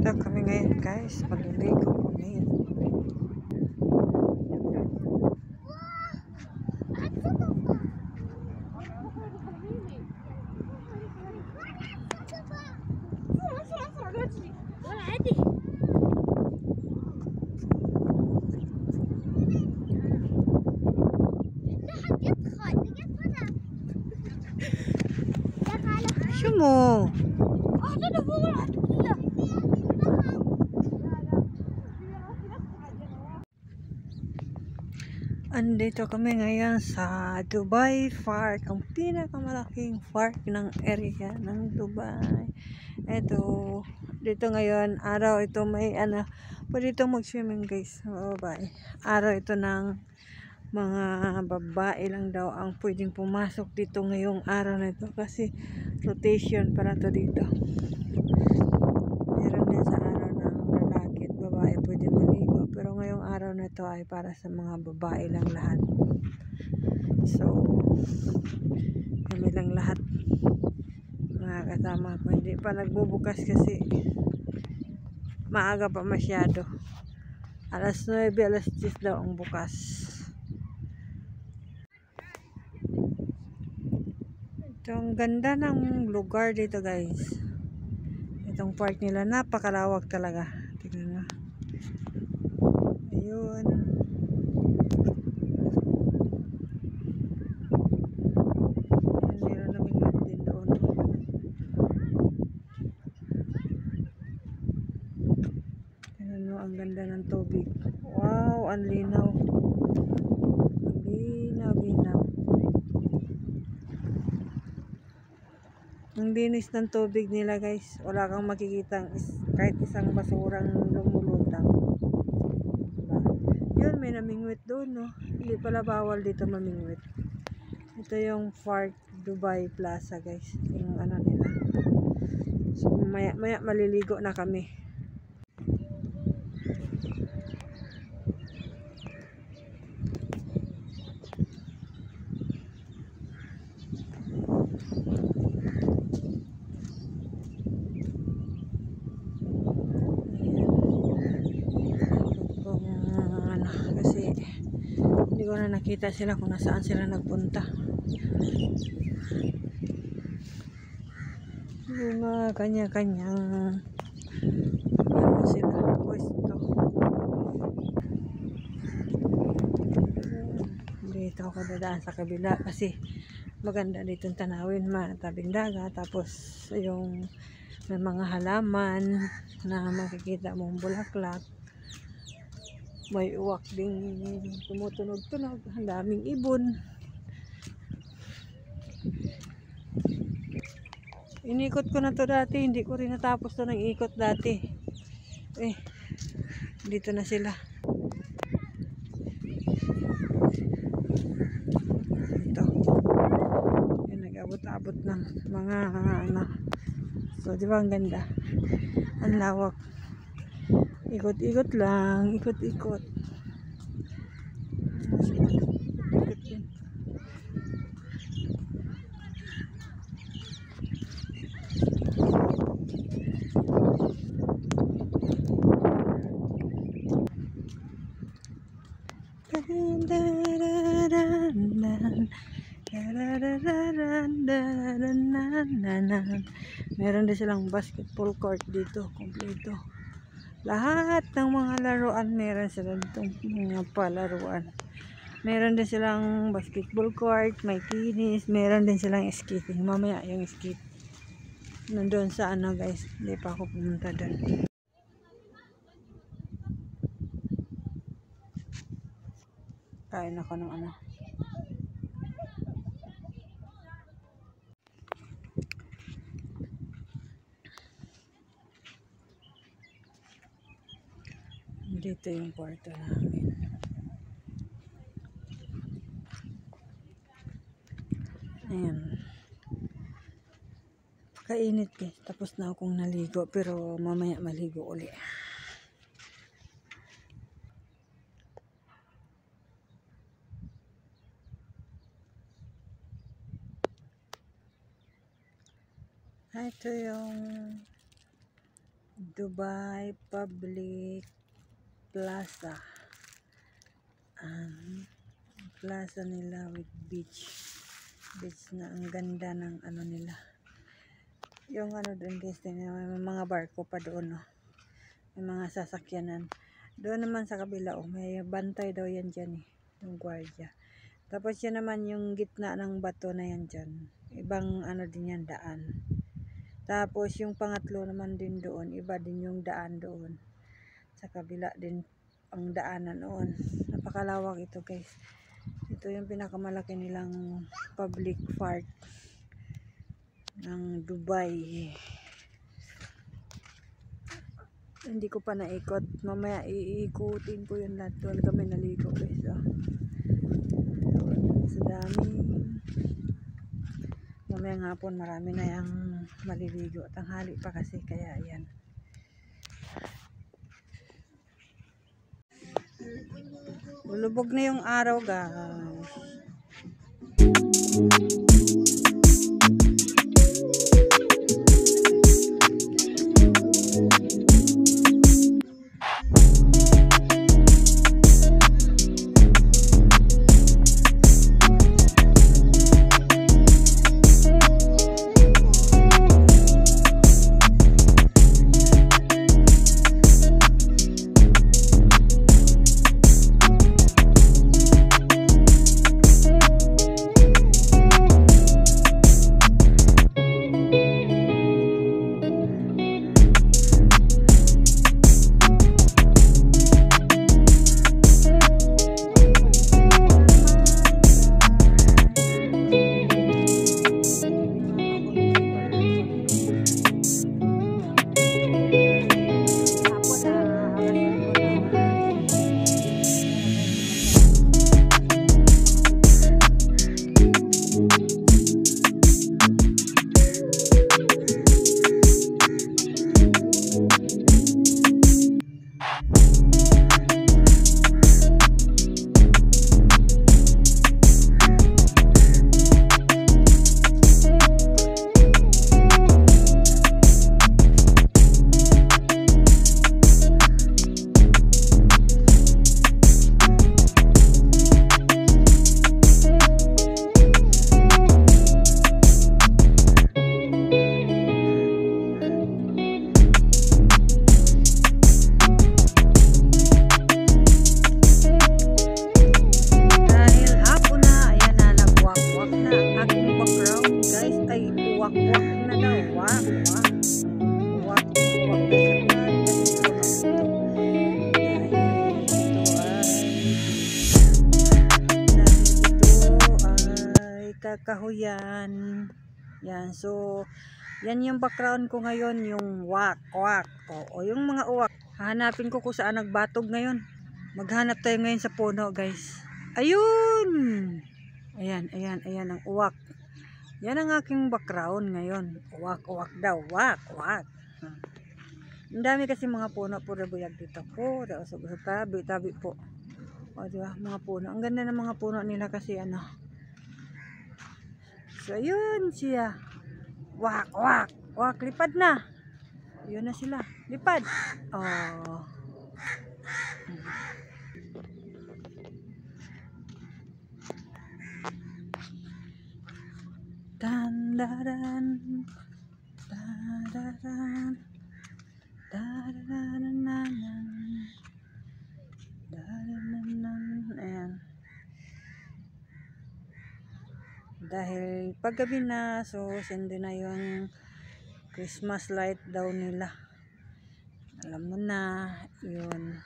Dito kami ngayon guys, maliligo kami. شو مو andito kami ngayon sa Dubai Park, ang pinakamalaking park ng area ng Dubai. Eto, dito ngayon, araw ito may pwede itong mag-swimming guys, mga babae. Araw ito ng mga babae lang daw ang pwedeng pumasok dito ngayong araw na ito kasi rotation para to dito. Meron din sa araw ng lalaki at babae pwede maligo, pero ngayong araw na ito ay para sa mga babae lang lahat. So kami lang lahat mga kasama ko, hindi pa nagbubukas kasi maaga pa masyado. Alas 9, alas 10 daw ang bukas. Ito, ang ganda ng lugar dito guys. Itong park nila, napakalawak talaga. Tingnan mo. Ayun. Meron naming din doon. Tingnan mo, ang ganda ng tubig. Wow, ang linaw. Ang linaw. Ang linis ng tubig nila guys. Wala kang makikita kahit isang basurang lumulutang. Yun, may namingwit doon, no? Hindi pala bawal dito mamingwit. Ito yung Park Dubai Plaza guys. Yung nila. So maya maliligo na kami. Kasi hindi ko na nakita sila kung nasaan sila nagpunta. Yung mga kanya-kanyang sila pwesto. Dito ako dadaan sa kabila kasi maganda dito ang tanawin, matabing dagat, tapos yung may mga halaman na makikita mong bulaklak. May uwak ding tumutunog-tunog, ang daming ibon. Inikot ko na to dati, hindi ko rin natapos to ng ikot dati. Dito na sila. Ito. Yan, nag-abot-abot ng mga So, di ba ang ganda? Ang lawak. Ikot-ikot lang, ikot-ikot. Ikot din. Meron din silang basketball court dito, kompleto. Lahat ng mga laruan meron sila dito, mga palaruan. Meron din silang basketball court, may tennis, meron din silang skating. Mamaya yung skate nandun sa guys, hindi pa ako pumunta doon. Kain ako ng dito yung kwarto namin. Ayan. Pakainit eh. Tapos na akong naligo, pero mamaya maligo ulit. Ito yung Dubai Public Plaza. Plaza nila with beach na ang ganda ng ano nila. Yung ano doon guys, may mga barko pa doon, no? May mga sasakyanan. Doon naman sa kabila, may bantay daw yan dyan, yung gwardiya. Tapos yan naman yung gitna ng bato na yan dyan. Ibang ano din yan, daan. Tapos yung pangatlo naman din doon, iba din yung daan doon. Sa kabila din ang daanan noon. Napakalawak ito guys. Ito yung pinakamalaki nilang public park ng Dubai. Hindi ko pa naikot. Mamaya iikutin ko yun lahat. Doon kami naligo guys. Sa dami. Mamayang hapon marami na yung maliligo. Tanghali pa kasi kaya yan. Lulubog na yung araw guys. Kahuyan. Yan. So, yan yung background ko ngayon, yung wak. O yung mga uwak. Hahanapin ko kung saan nagbatog ngayon. Maghanap tayo ngayon sa puno, guys. Ayun! Ayan ang uwak. Yan ang aking background ngayon. Uwak daw. Wak. Ang dami kasi mga puno. Puro buyag dito. Puro. Tabi po. O, diba? Mga puno. Ang ganda ng mga puno nila kasi ano. So, yun siya. Wak. Lipad na. Yun na sila. Lipad. Oh. Dan. Ayan. Dahil paggabi na, so sindi na yung Christmas light daw nila. Alam mo na, yun.